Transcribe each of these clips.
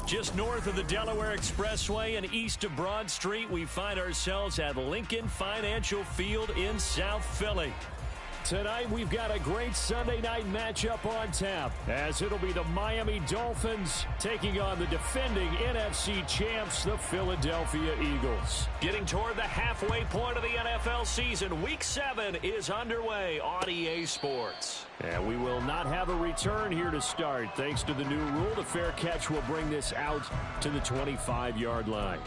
Just north of the Delaware Expressway and east of Broad Street, we find ourselves at Lincoln Financial Field in South Philly. Tonight, we've got a great Sunday night matchup on tap, as it'll be the Miami Dolphins taking on the defending NFC champs, the Philadelphia Eagles. Getting toward the halfway point of the NFL season, Week 7 is underway on EA Sports. And we will not have a return here to start. Thanks to the new rule, the fair catch will bring this out to the 25-yard line.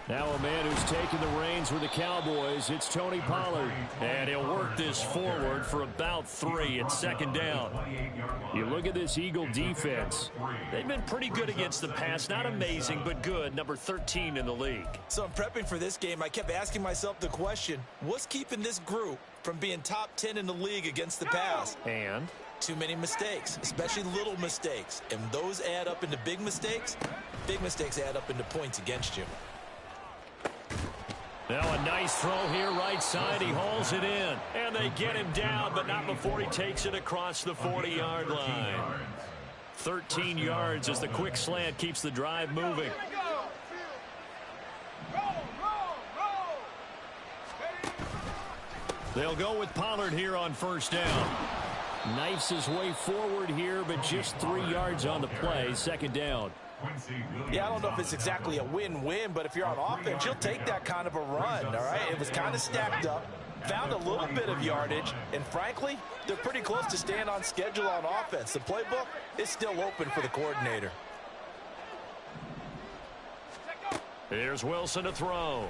Now a man who's taken the reins with the Cowboys, it's Tony Pollard. And he'll work this forward for about 3 at second down. You look at this Eagle defense. They've been pretty good against the pass. Not amazing, but good. Number 13 in the league. So in prepping for this game, I kept asking myself the question, what's keeping this group from being top 10 in the league against the pass? And? Too many mistakes, especially little mistakes. And those add up into big mistakes. Big mistakes add up into points against you. Now a nice throw here right side. He hauls it in. And they get him down, but not before he takes it across the 40-yard line. 13 yards as the quick slant keeps the drive moving. They'll go with Pollard here on first down. Knifes his way forward here, but just 3 yards on the play. Second down. Yeah, I don't know if it's exactly a win-win, but if you're on offense, you'll take that kind of a run, all right? It was kind of stacked up, found a little bit of yardage, and frankly, they're pretty close to staying on schedule on offense. The playbook is still open for the coordinator. Here's Wilson to throw.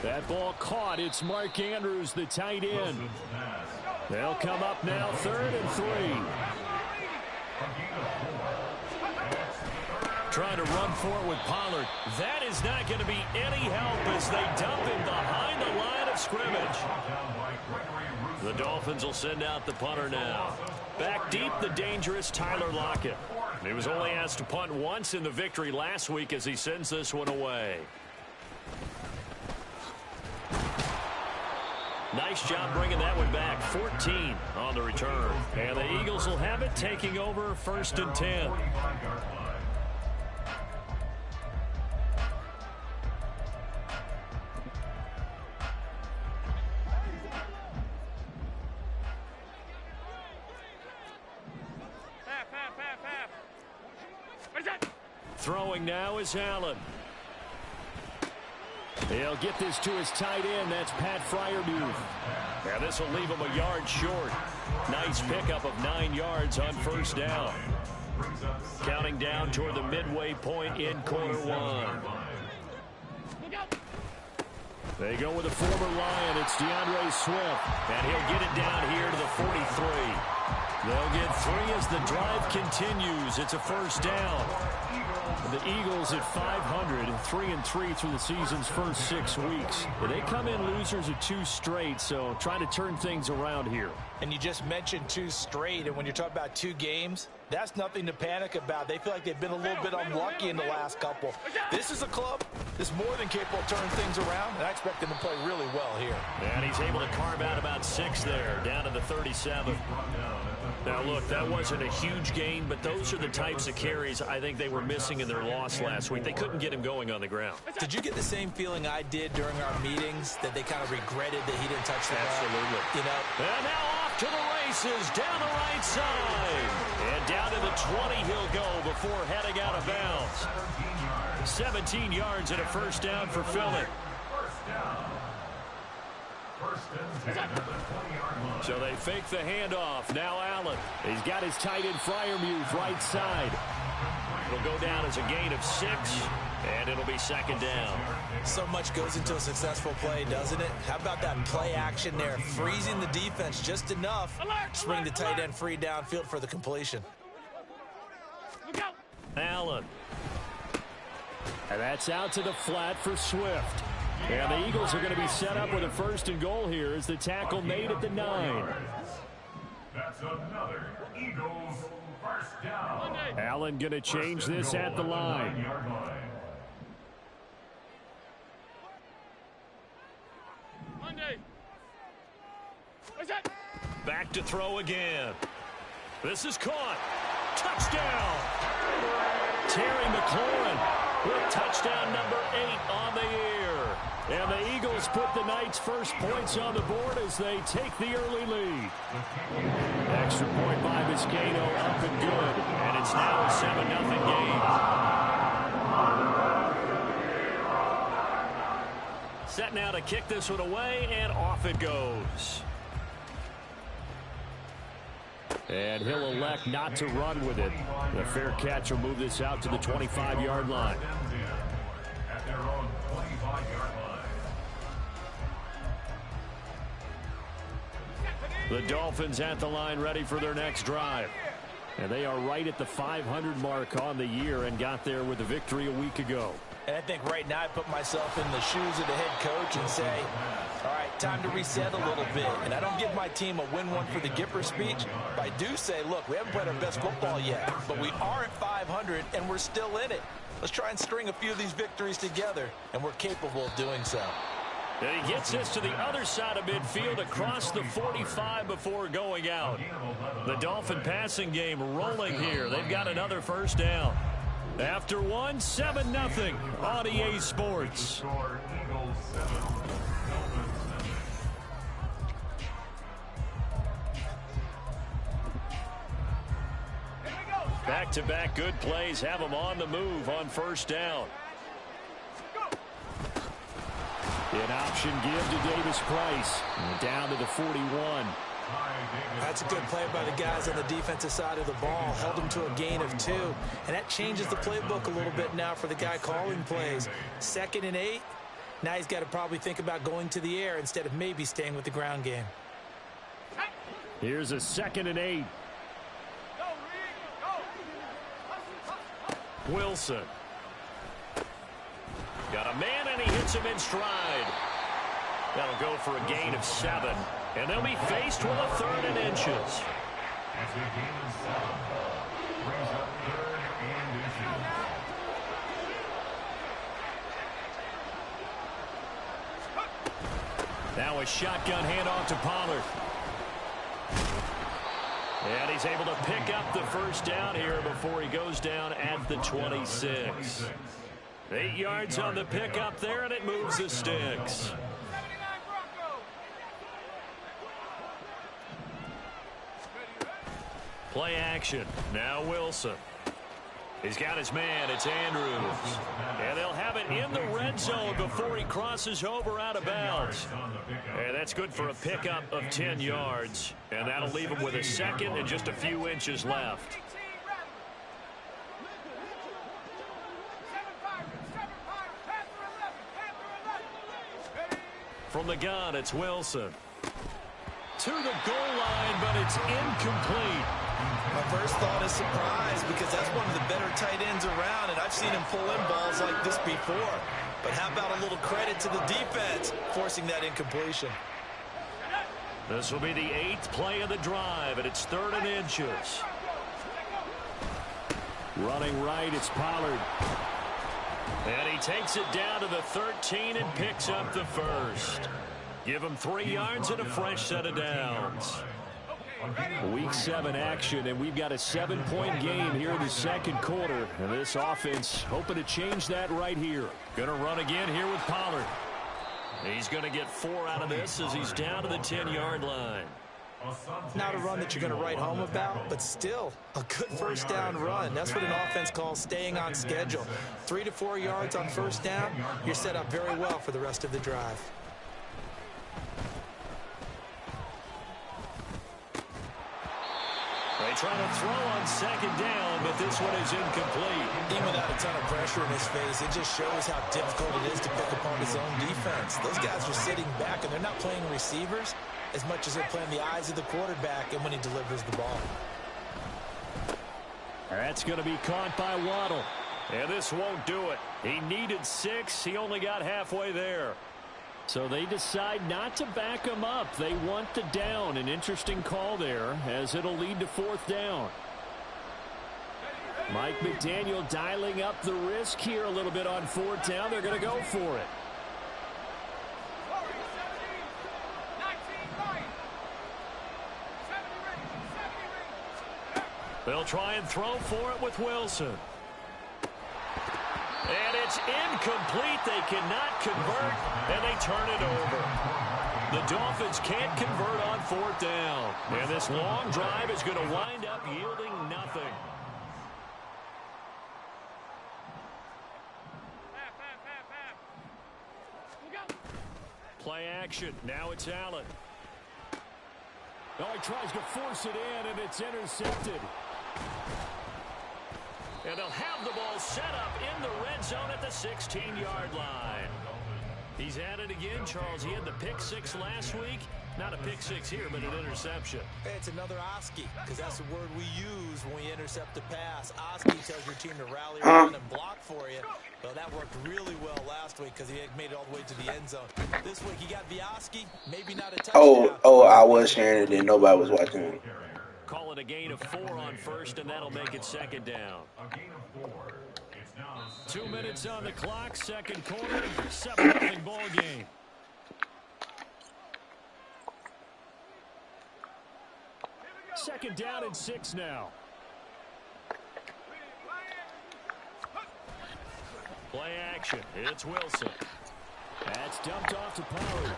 That ball caught. It's Mark Andrews, the tight end. They'll come up now, 3rd and 3. Trying to run for it with Pollard. That is not going to be any help as they dump him behind the line of scrimmage. The Dolphins will send out the punter now. Back deep, the dangerous Tyler Lockett. He was only asked to punt once in the victory last week as he sends this one away. Nice job bringing that one back. 14 on the return. And the Eagles will have it, taking over 1st and 10. Throwing now is Allen. He'll get this to his tight end. That's Pat Freiermuth. And this will leave him a yard short. Nice pickup of 9 yards on first down. Counting down toward the midway point in quarter 1. They go with a former Lion. It's DeAndre Swift. And he'll get it down here to the 43. They'll get 3 as the drive continues. It's a first down. The Eagles at 500, 3-3 through the season's first 6 weeks. They come in losers of 2 straight, so trying to turn things around here. And you just mentioned 2 straight, and when you're talking about 2 games, that's nothing to panic about. They feel like they've been a little bit unlucky in the last couple. This is a club that's more than capable of turning things around, and I expect them to play really well here. And he's able to carve out about 6 there, down to the 37. Now, look, that wasn't a huge gain, but those are the types of carries I think they were missing in their loss last week. They couldn't get him going on the ground. Did you get the same feeling I did during our meetings, that they kind of regretted that he didn't touch the ball? Absolutely. You know? And now off to the races, down the right side. And down to the 20 he'll go before heading out of bounds. 17 yards and a first down for Philly. So they fake the handoff. Now Allen. He's got his tight end Freiermuth right side. It'll go down as a gain of 6, and it'll be second down. So much goes into a successful play, doesn't it? How about that play action there? Freezing the defense just enough to bring the tight end free downfield for the completion. Allen. And that's out to the flat for Swift. And the Eagles are going to be set up with a 1st and goal here as the tackle made at the 9. That's another Eagles first down. Allen going to change this at the line. Back to throw again. This is caught. Touchdown. Terry McLaurin with touchdown number 8 on the year. And the Eagles put the Knights' first points on the board as they take the early lead. Extra point by Vizcaino up and good. And it's now a 7-0 game. Set now to kick this one away, and off it goes. And he'll elect not to run with it. The fair catch will move this out to the 25-yard line. At their own 25-yard line. The Dolphins at the line ready for their next drive. And they are right at the 500 mark on the year and got there with a victory a week ago. And I think right now I put myself in the shoes of the head coach and say, all right, time to reset a little bit. And I don't give my team a win one for the Gipper speech, but I do say, look, we haven't played our best football yet, but we are at 500 and we're still in it. Let's try and string a few of these victories together, and we're capable of doing so. And he gets this to the other side of midfield across the 45 before going out. The Dolphin passing game rolling here. They've got another first down. After one, 7-0 on EA Sports. Back-to-back good plays have them on the move on first down. An option give to Davis Price. And down to the 41. That's a good play by the guys on the defensive side of the ball. Held them to a gain of 2. And that changes the playbook a little bit now for the guy calling plays. 2nd and 8. Now he's got to probably think about going to the air instead of maybe staying with the ground game. Here's a 2nd and 8. Wilson. Got a man, and he hits him in stride. That'll go for a gain of 7. And they'll be faced with a 3rd and inches. That's a gain of 7. Brings up 3rd and inches. Now a shotgun handoff to Pollard. And he's able to pick up the first down here before he goes down at the 26. 8 yards on the pickup there, and it moves the sticks. Play action. Now Wilson. He's got his man. It's Andrews. And they'll have it in the red zone before he crosses over out of bounds. And that's good for a pickup of 10 yards. And that'll leave him with a 2nd and just a few inches left. From the gun, it's Wilson. To the goal line, but it's incomplete. My first thought is surprise because that's one of the better tight ends around, and I've seen him pull in balls like this before. But how about a little credit to the defense forcing that incompletion? This will be the 8th play of the drive, and it's 3rd and inches. Running right, it's Pollard. And he takes it down to the 13 and picks up the first. Give him 3 yards and a fresh set of downs. Week 7 action, and we've got a 7-point game here in the 2nd quarter. And this offense hoping to change that right here. Going to run again here with Pollard. He's going to get 4 out of this as he's down to the 10-yard line. Not a run that you're going to write home about, but still a good first down run. That's what an offense calls staying on schedule. 3 to 4 yards on first down, you're set up very well for the rest of the drive. They try to throw on 2nd down, but this one is incomplete. Even without a ton of pressure in his face, it just shows how difficult it is to pick apart his own defense. Those guys are sitting back, and they're not playing receivers as much as they're playing the eyes of the quarterback and when he delivers the ball. That's going to be caught by Waddle. And this won't do it. He needed 6. He only got halfway there. So they decide not to back him up. They want the down. An interesting call there as it'll lead to 4th down. Mike McDaniel dialing up the risk here a little bit on 4th down. They're going to go for it. They'll try and throw for it with Wilson. And it's incomplete. They cannot convert, and they turn it over. The Dolphins can't convert on 4th down. And this long drive is going to wind up yielding nothing. Play action. Now it's Allen. Oh, he tries to force it in, and it's intercepted. And they'll have the ball set up in the red zone at the 16-yard line. He's at it again, Charles. He had the pick 6 last week. Not a pick 6 here, but an interception. Hey, it's another Oski, because that's the word we use when we intercept the pass. Oski tells your team to rally around and block for you. Well, that worked really well last week because he made it all the way to the end zone. This week he got Vioski, maybe not a touchdown. Oh, I was sharing it and nobody was watching. Call it a gain of 4 on 1st, and that'll make it 2nd down. 2 minutes on the clock, 2nd quarter, 7-0 ball game. Second down and 6 now. Play action. It's Wilson. That's dumped off to Pollard.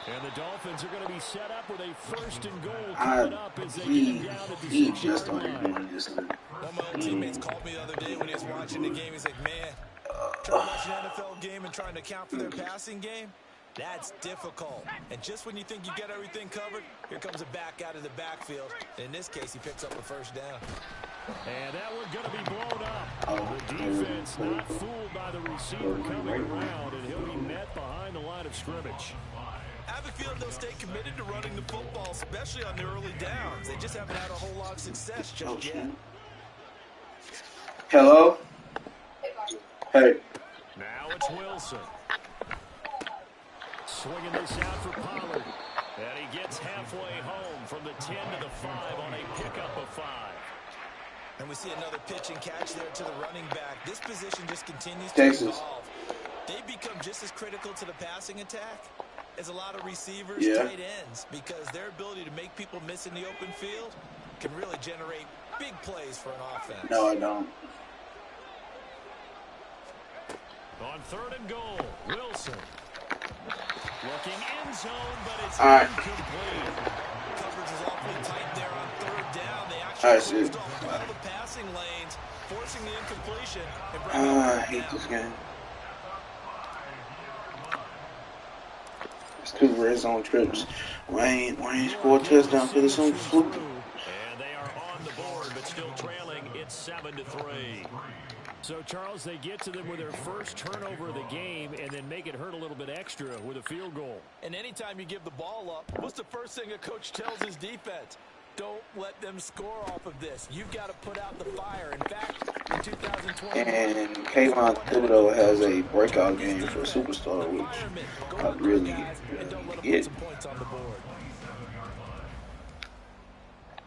And the Dolphins are going to be set up with a 1st and goal coming up as they get down at the 6-yard line. One of my old teammates called me the other day when he was watching the game. He's like, man, trying to watch an NFL game and trying to account for their passing game? That's difficult. And just when you think you get everything covered, here comes a back out of the backfield. And in this case, he picks up a 1st down. And that one's going to be blown up. The defense not fooled by the receiver coming around, and he'll be met behind the line of scrimmage. I have a feeling they'll stay committed to running the football, especially on the early downs. They just haven't had a whole lot of success just yet. Hello? Hey. Now it's Wilson. Swinging this out for Pollard. And he gets halfway home from the 10 to the 5 on a pickup of 5. And we see another pitch and catch there to the running back. This position just continues to evolve. They become just as critical to the passing attack as a lot of receivers, tight ends, because their ability to make people miss in the open field can really generate big plays for an offense. No, I don't. On 3rd and goal, Wilson. Looking end zone, but it's incomplete. Coverage is awfully tight there on 3rd down. They actually closed off all the passing lanes, forcing the incompletion. I hate this game. It's 2 red zone trips. Why ain't score a touchdown for this on fluke? And they are on the board, but still trailing. It's 7-3. So, Charles, they get to them with their first turnover of the game and then make it hurt a little bit extra with a field goal. And anytime you give the ball up, what's the first thing a coach tells his defense? Don't let them score off of this. You've got to put out the fire. In fact, in 2020... And Kayvon Thibodeau has a breakout game for Superstar, which I really get.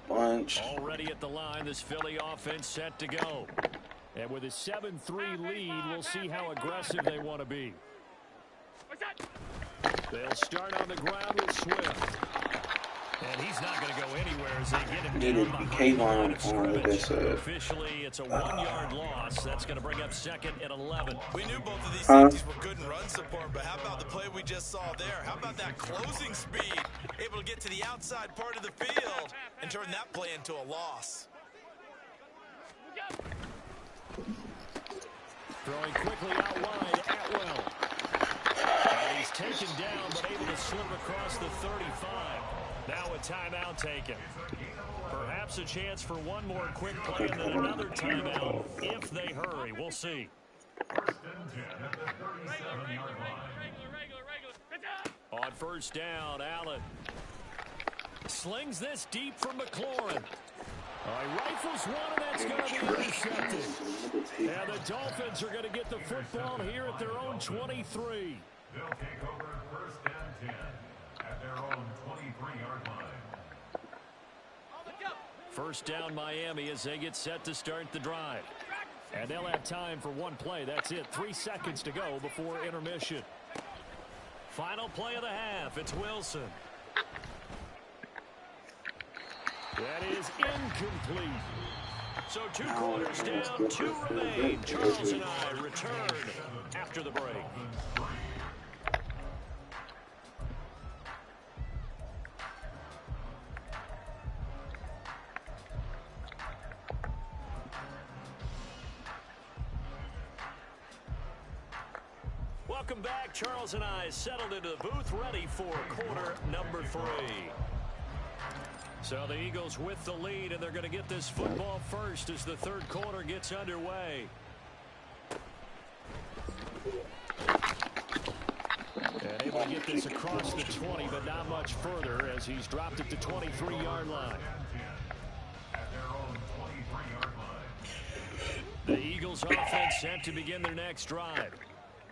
Bunch. Already at the line, this Philly offense set to go. And with a 7-3 lead, we'll see how aggressive they want to be. They'll start on the ground with Swift. And he's not going to go anywhere as they get him down behind the line of scrimmage. Officially, it's a 1-yard loss. That's going to bring up 2nd and 11. We knew both of these safeties were good in run support, but how about the play we just saw there? How about that closing speed? Able to get to the outside part of the field and turn that play into a loss. Throwing quickly out wide, Atwell. And he's taken down, but able to slip across the 35. Now a timeout taken. Perhaps a chance for one more quick play and then another timeout if they hurry. We'll see. 1st and 10 at the 37-yard line. On 1st down, Allen slings this deep from McLaurin. He rifles one, and that's going to be intercepted. And the Dolphins are going to get the football here at their own 23. They'll take over first and 10 at their own 23-yard line. First down Miami as they get set to start the drive. And they'll have time for one play. That's it. 3 seconds to go before intermission. Final play of the half. It's Wilson. That is incomplete. So 2 quarters down, 2 remain. Charles and I return after the break. Welcome back. Charles and I settled into the booth, ready for quarter number 3. So the Eagles with the lead, and they're going to get this football first as the third quarter gets underway. And able to get this across the 20, but not much further as he's dropped it to 23-yard line. The Eagles offense set to begin their next drive.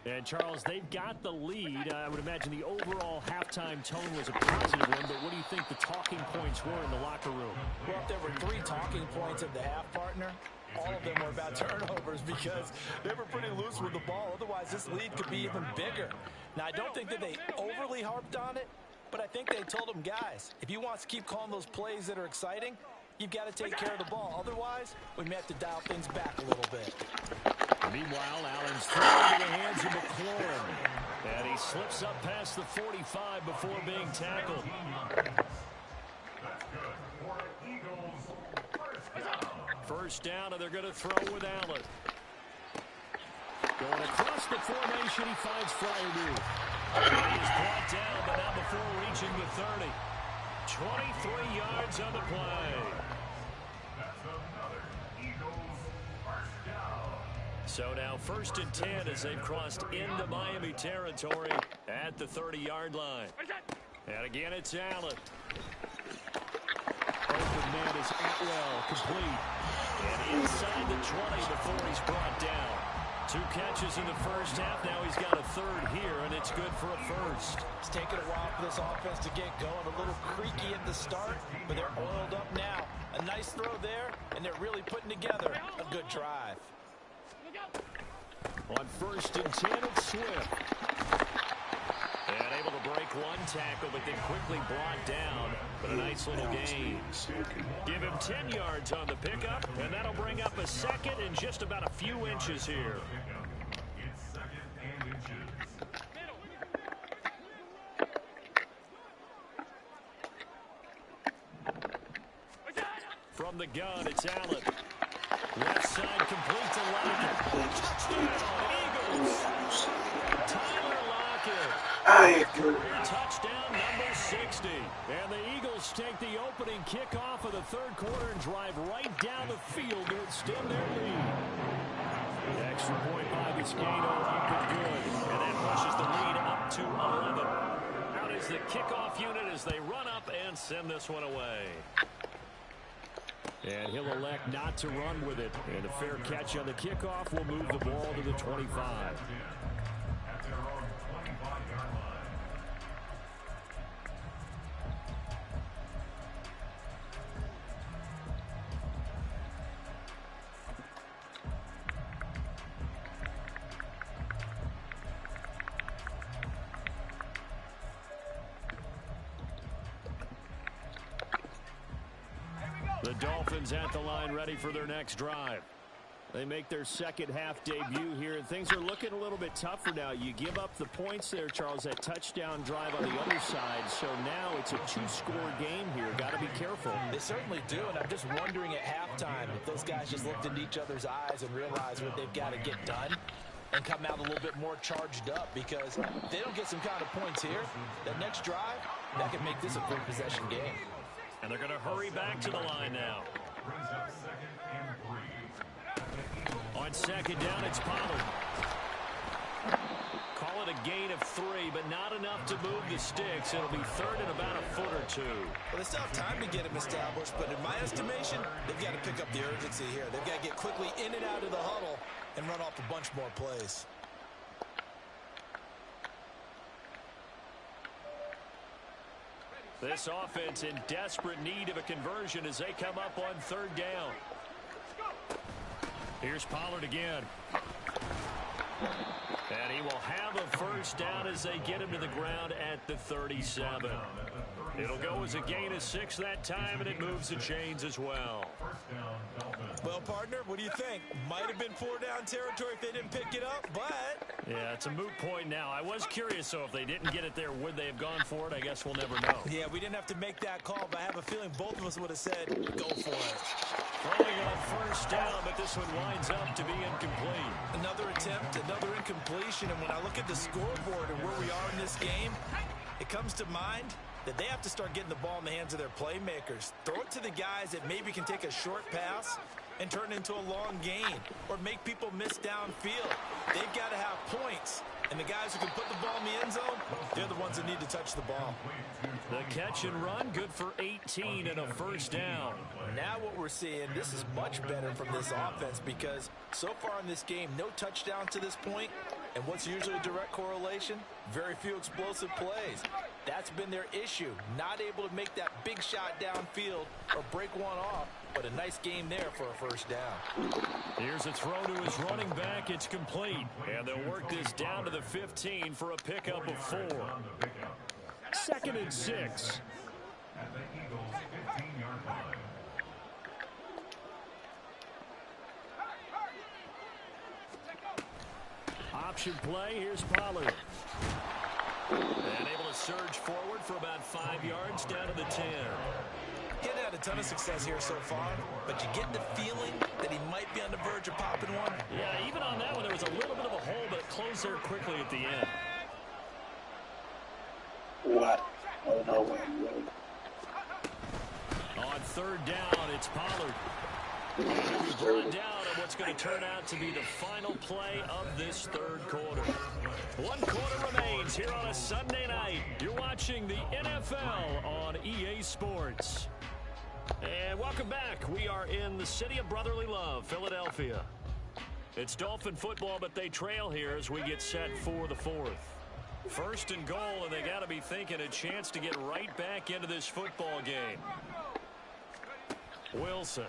And, Charles, they've got the lead. I would imagine the overall halftime tone was a positive one, but what do you think the talking points were in the locker room? Well, if there were 3 talking points at the half, partner, all of them were about turnovers because they were pretty loose with the ball. Otherwise, this lead could be even bigger. Now, I don't think that they overly harped on it, but I think they told them, guys, if you want us to keep calling those plays that are exciting, you've got to take care of the ball. Otherwise, we may have to dial things back a little bit. Meanwhile, Allen's thrown into the hands of McLaurin. And he slips up past the 45 before being tackled. First down, and they're going to throw with Allen. Going across the formation, he finds Freiermuth. He is brought down, but not before reaching the 30. 23 yards on the play. So now 1st and 10 as they've crossed into Miami territory at the 30-yard line. And again, it's Allen. Open man is Atwell, complete. And inside the 20 before he's brought down. 2 catches in the first half. Now he's got a 3rd here, and it's good for a first. It's taken a while for this offense to get going. A little creaky at the start, but they're oiled up now. A nice throw there, and they're really putting together a good drive. On 1st and 10, it's Swift. And able to break 1 tackle, but then quickly brought down. But a nice little gain. Give him 10 yards on the pickup, and that'll bring up a 2nd and just about a few inches here. From the gun, it's Allen. Left side complete to Lockett. Touchdown, Eagles. Tyler Lockett. Career touchdown number 60. And the Eagles take the opening kickoff of the 3rd quarter and drive right down the field to extend their lead. The extra point by Biscayne up and good. And that pushes the lead up to 11. Out is the kickoff unit as they run up and send this one away. And he'll elect not to run with it. And a fair catch on the kickoff will move the ball to the 25. The Dolphins at the line ready for their next drive. They make their 2nd half debut here, and things are looking a little bit tougher now. You give up the points there, Charles, that touchdown drive on the other side. So now it's a 2-score game here. Got to be careful. They certainly do, and I'm just wondering at halftime if those guys just looked into each other's eyes and realized what they've got to get done and come out a little bit more charged up, because if they don't get some kind of points here, that next drive, that could make this a 3-possession game. And they're going to hurry back to the line now. On 2nd down, it's Pollard. Call it a gain of 3, but not enough to move the sticks. It'll be 3rd and about a foot or 2. Well, they still have time to get him established, but in my estimation, they've got to pick up the urgency here. They've got to get quickly in and out of the huddle and run off a bunch more plays. This offense in desperate need of a conversion as they come up on 3rd down. Here's Pollard again. And he will have a 1st down as they get him to the ground at the 37. It'll go as a gain of 6 that time, and it moves the chains as well. Well, partner, what do you think? Might have been 4-down territory if they didn't pick it up, but... Yeah, it's a moot point now. I was curious, so if they didn't get it there, would they have gone for it? I guess we'll never know. Yeah, we didn't have to make that call, but I have a feeling both of us would have said, go for it. Throwing on 1st down, but this one winds up to be incomplete. Another attempt, another incompletion, and when I look at the scoreboard and where we are in this game, it comes to mind that they have to start getting the ball in the hands of their playmakers. Throw it to the guys that maybe can take a short pass and turn it into a long gain or make people miss downfield. They've got to have points, and the guys who can put the ball in the end zone, they're the ones that need to touch the ball. The catch and run, good for 18 and a 1st down. Now what we're seeing, this is much better from this offense because so far in this game, no touchdown to this point, and what's usually a direct correlation? Very few explosive plays. That's been their issue, not able to make that big shot downfield or break one off, but a nice game there for a 1st down. Here's a throw to his running back. It's complete, and they'll work this down to the 15 for a pickup of 4. 2nd and 6. At the Eagles' 15-yard line. Option play. Here's Pollard. And able to surge forward for about 5 yards down to the 10. He hadn't had a ton of success here so far, but you get the feeling that he might be on the verge of popping one. Yeah, even on that one, there was a little bit of a hole, but it closed there quickly at the end. What? Oh, no way. On 3rd down, it's Pollard. He's brought down on what's going to turn out to be the final play of this 3rd quarter. 1 quarter remains here on a Sunday night. You're watching the NFL on EA Sports. And welcome back. We are in the city of brotherly love, Philadelphia. It's Dolphin football, but they trail here as we get set for the 4th. 1st and goal, and they got to be thinking a chance to get right back into this football game. Wilson.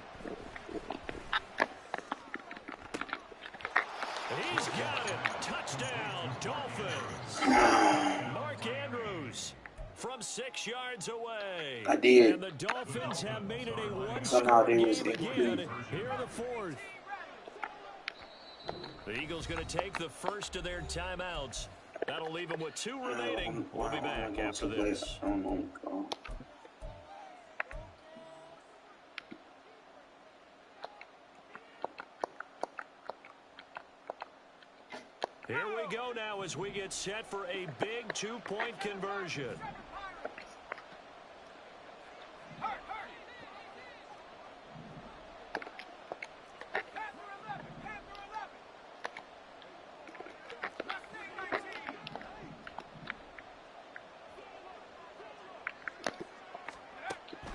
He's got it. Touchdown, Dolphins. Mark Andrews from 6 yards away. I did. And the Dolphins have made it a Somehow one-score they was game again incomplete. here in the 4th. The Eagles going to take the first of their timeouts. That'll leave them with 2 remaining. We'll be back after this. Here we go now as we get set for a big 2-point conversion.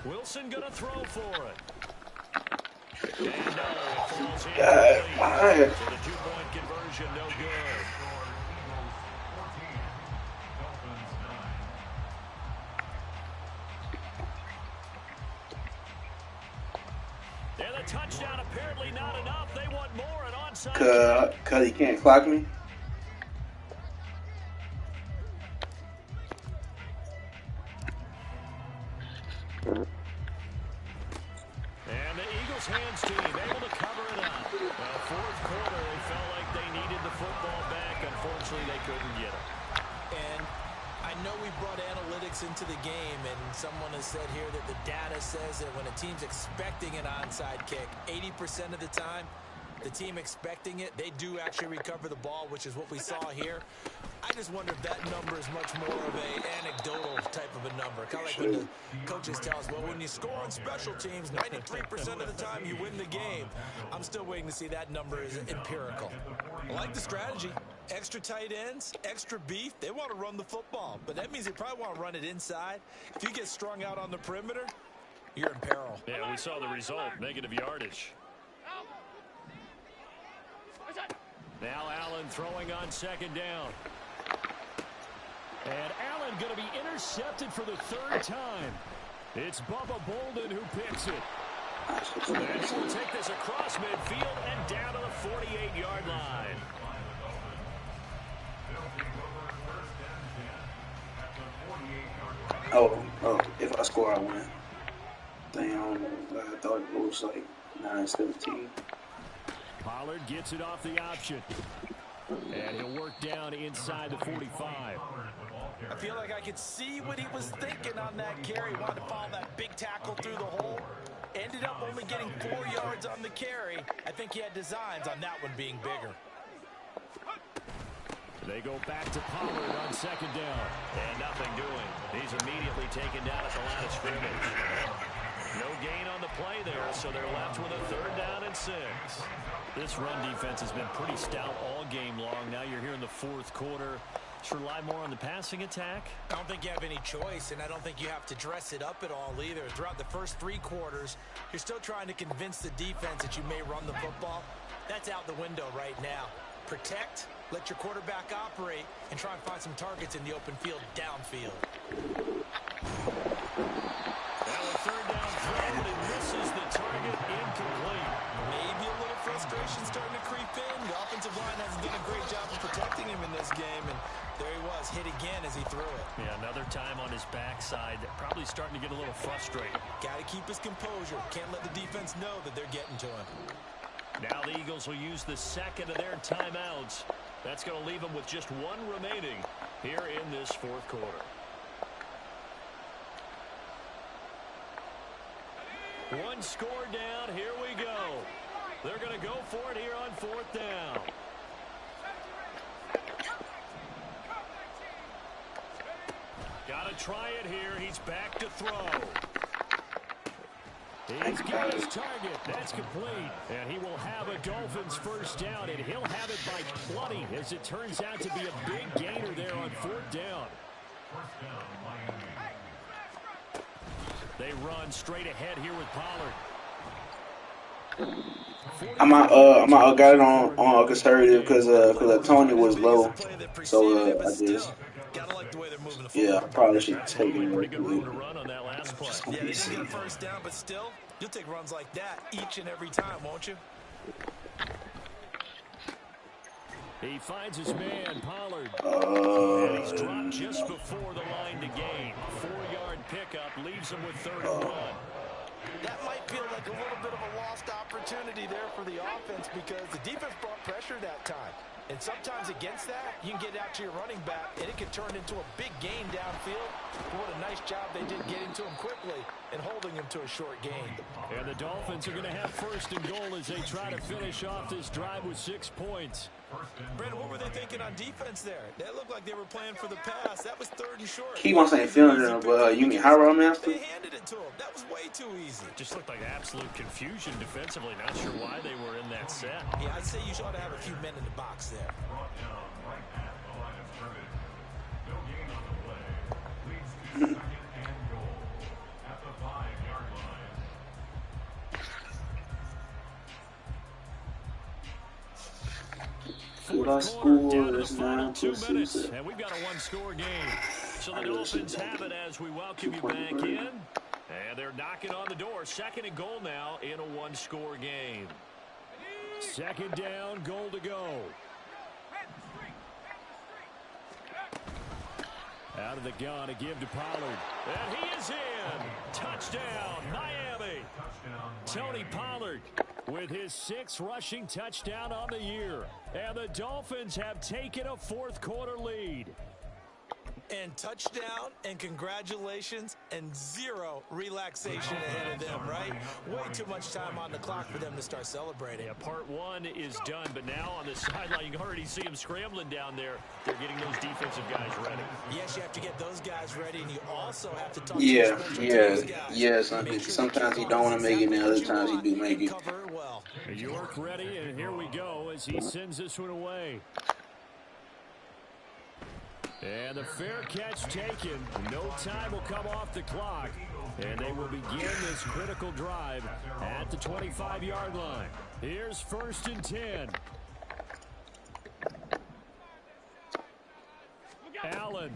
Wilson gonna throw for it. And no, it falls in. So the 2-point conversion, no good. And the touchdown apparently not enough. They want more, an onside. Cause he can't clock me. And the Eagles hands team able to cover it up. Well, 4th quarter, they felt like they needed the football back. Unfortunately, they couldn't get it. And I know we brought analytics into the game, and someone has said here that the data says that when a team's expecting an onside kick, 80% of the time, the team expecting it, they do actually recover the ball, which is what we saw here. I just wonder if that number is much more of an anecdotal type of a number. Kind of like when the coaches tell us, well, when you score on special teams, 93% of the time you win the game. I'm still waiting to see that number is empirical. I like the strategy. Extra tight ends, extra beef. They want to run the football, but that means they probably want to run it inside. If you get strung out on the perimeter, you're in peril. Yeah, we saw the result, negative yardage. Now Allen throwing on 2nd down. And Allen going to be intercepted for the third time. It's Bubba Bolden who picks it. And he will take this across midfield and down to the 48-yard line. Oh, if I score, I win. Damn, I thought it was like 9-17. Pollard gets it off the option. And he'll work down inside the 45. I feel like I could see what he was thinking on that carry. Wanted to follow that big tackle through the hole. Ended up only getting 4 yards on the carry. I think he had designs on that one being bigger. They go back to Pollard on second down. And nothing doing. He's immediately taken down at the line of scrimmage. No gain on the play there, so they're left with a 3rd down and 6. This run defense has been pretty stout all game long. Now you're here in the 4th quarter. Should rely more on the passing attack? I don't think you have any choice, and I don't think you have to dress it up at all either. Throughout the first 3 quarters, you're still trying to convince the defense that you may run the football. That's out the window right now. Protect, let your quarterback operate, and try and find some targets in the open field downfield. Now a 3rd down throw, and he misses the target, incomplete. Maybe a little frustration starting to creep in. The offensive line hasn't done a great job of protecting him in this game, and there he was, hit again as he threw it. Yeah, another time on his backside, probably starting to get a little frustrated. Got to keep his composure. Can't let the defense know that they're getting to him. Now the Eagles will use the second of their timeouts. That's going to leave them with just 1 remaining here in this 4th quarter. One score down. Here we go. They're going to go for it here on 4th down. Got to try it here. He's back to throw. He's got his target. That's complete. And he will have a Dolphins 1st down, and he'll have it by plenty, as it turns out to be a big gainer there on 4th down. They run straight ahead here with Pollard. I got it on conservative because Tony was low, so I just I probably should take it. Pretty good room to run on that last play. Yeah, they didn't get a 1st down, but still, you'll take runs like that each and every time, won't you? He finds his man, Pollard. And he's dropped just before the line to gain. 4-yard pickup leaves him with 3rd and 1. That might feel like a little bit of a lost opportunity there for the offense because the defense brought pressure that time. And sometimes against that, you can get out to your running back, and it can turn into a big gain downfield. But what a nice job they did getting to him quickly and holding him to a short gain. And the Dolphins are going to have 1st and goal as they try to finish off this drive with 6 points. Brandon, what were they thinking on defense there? That looked like they were playing for the pass. That was 3rd and short. He wants to feeling it, but you mean High Road Master? They handed it to him. That was way too easy. Just looked like absolute confusion defensively. Not sure why they were in that set. Yeah, I'd say you ought to have a few men in the box there. Fourth quarter down to the final 2 minutes, and we've got a 1-score game. So the Dolphins have it as we welcome you back in. And they're knocking on the door. 2nd and goal now in a 1-score game. 2nd down, goal to go. Out of the gun, a give to Pollard. And he is in. Touchdown, Miami. Tony Pollard with his 6th rushing touchdown on the year. And the Dolphins have taken a 4th quarter lead. And touchdown, and congratulations, and 0 relaxation ahead of them, right? Way too much time on the clock for them to start celebrating. Yeah, part 1 is done, but now on the sideline, you can already see them scrambling down there. They're getting those defensive guys ready. Yes, you have to get those guys ready, and you also have to talk to guys. Sometimes you don't want to make it, and other times you do make it. Well. York ready, and here we go as he sends this one away. And the fair catch taken. No time will come off the clock. And they will begin this critical drive at the 25-yard line. Here's 1st and 10. Allen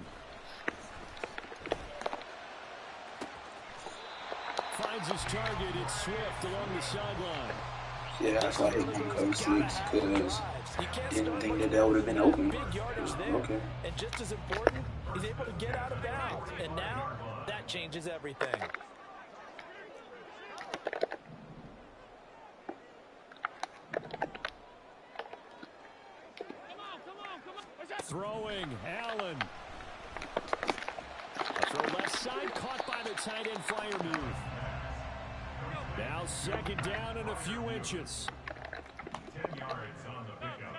finds his target. It's Swift along the sideline. Yeah, that's why I hate on cover 6, because didn't think that would have been open. Big yardage there. Okay. And just as important, he's able to get out of bounds. And now that changes everything. Throwing, Allen. A throw left side, caught by the tight end flyer move. Now second down and a few inches. 10 yards on the pickup.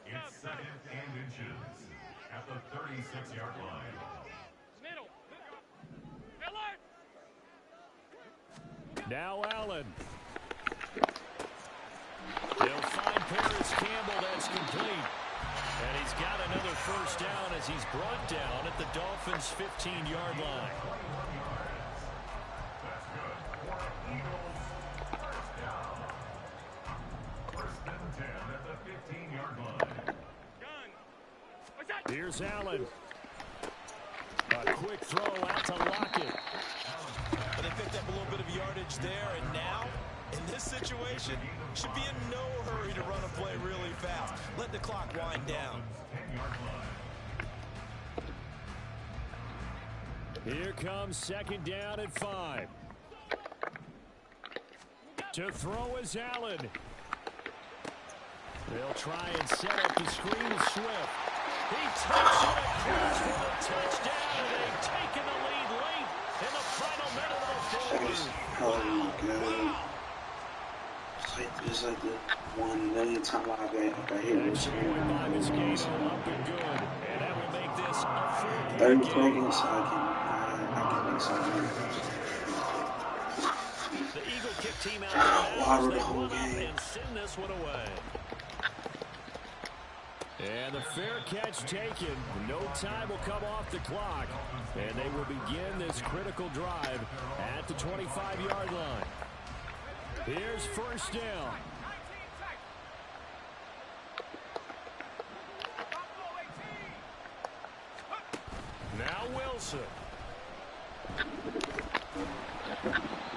It's second and inches at the 36-yard line. Now Allen. He'll find Paris Campbell. That's complete. And he's got another first down as he's brought down at the Dolphins' 15-yard line. That's good. For Eagles, first down. First and 10 at the 15-yard line. Here's Allen. A quick throw out to Lockett. But they picked up a little bit of yardage there, and now, in this situation, should be in no hurry to run a play really fast. Let the clock wind down. 10-yard line. Here comes second down at 5. To throw is Allen. They'll try and set up the screen to Swift. He takes it across for the touchdown, and they've taken the lead late in the final minute of the fourth. Oh my God. It's like the 1 million time I got hit with Extra point by Mosquito, up and good. And that will make this a 30 4-point play game. game, so I can make something. The Eagle kick team out there now as Water they the whole run up game. and send this one away. And the fair catch taken. No time will come off the clock. And they will begin this critical drive at the 25-yard line. Here's first down. Now Wilson.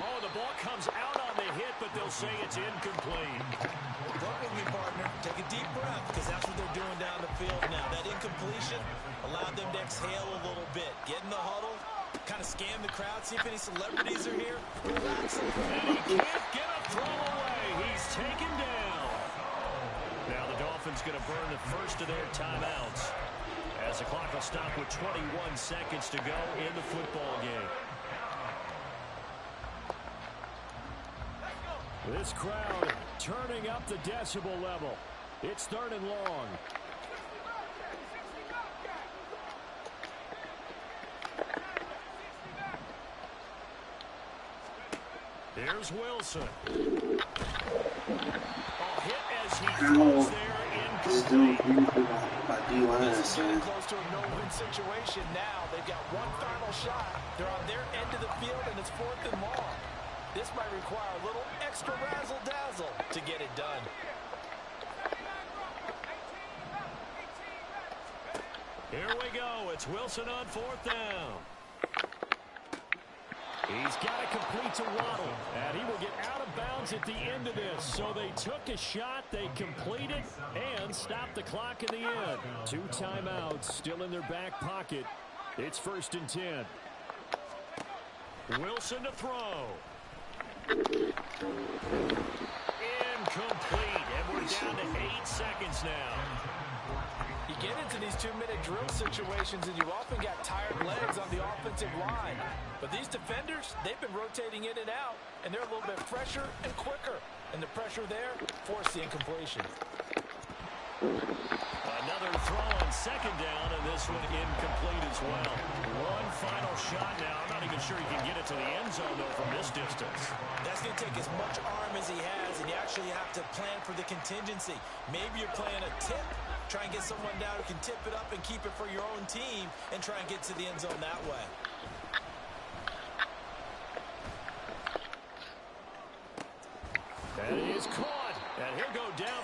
Oh, the ball comes out on the hit, but they'll say it's incomplete. Work with me, partner. Take a deep breath, because that's what they're doing down the field now. That incompletion allowed them to exhale a little bit. Get in the huddle, kind of scan the crowd, see if any celebrities are here. Relax and And he can't get a throw away. He's taken down. Now the Dolphins going to burn the first of their timeouts as the clock will stop with 21 seconds to go in the football game. This crowd turning up the decibel level. It's third and long. Here's Wilson. Oh, hit as he throws there. This dude beautiful by D-line. This is getting close to a no-win situation now. They've got one final shot. They're on their end of the field, and it's 4th and long. This might require a little extra razzle-dazzle to get it done. Here we go. It's Wilson on 4th down. He's got to complete to Waddle, and he will get out of bounds at the end of this. So they took a shot, they completed, and stopped the clock in the end. 2 timeouts still in their back pocket. It's 1st and 10. Wilson to throw. Incomplete, and we're down to 8 seconds now. You get into these 2-minute drill situations, and you often got tired legs on the offensive line. But these defenders, they've been rotating in and out, and they're a little bit fresher and quicker. And the pressure there forced the incompletion. Another throw on second down, and this one incomplete as well. One final shot now. I'm not even sure he can get it to the end zone, though, from this distance. That's going to take as much arm as he has, and you actually have to plan for the contingency. Maybe you're playing a tip. Try and get someone down who can tip it up and keep it for your own team and try and get to the end zone that way. That is caught, and he'll go down.